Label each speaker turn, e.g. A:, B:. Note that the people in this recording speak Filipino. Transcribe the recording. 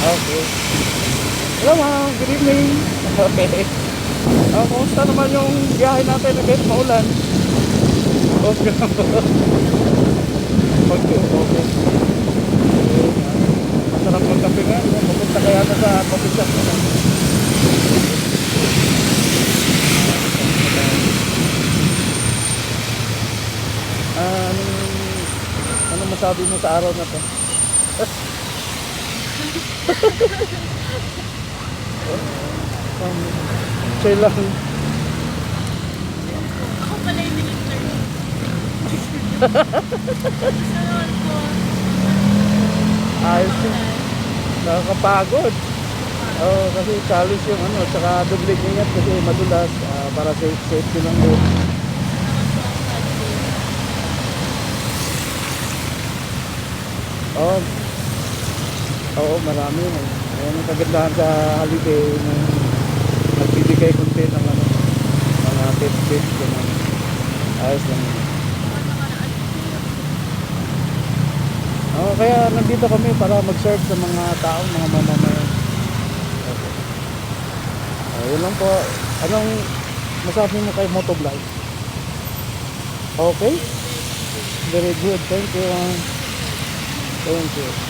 A: Okay. Hello ma'am, good evening. Okay. Kumusta naman yung biyahe natin na kahit maulan? Okay. Okay, okay. Masarap magkape nga. Pupunta kaya na sa coffee shop. Anong masabi mo sa araw na to? Chill lang.
B: Ako pala yung military. Salamat po.
A: Ayos yun. Nakakapagod. Oo, kasi challenge yung ano, tsaka doble ingat kasi madulas, para safety lang yun. Oo. Oo, marami. Ayan ang kagandahan sa holiday na nagbibigay konti ng ano, mga tips ganun. Ayos lang. Oo, kaya nandito kami para mag-serve sa mga tao, mga mamamayan. Okay. Yun lang po. Anong masabi mo kay Motovlog? Okay? Very good. Thank you. Thank you.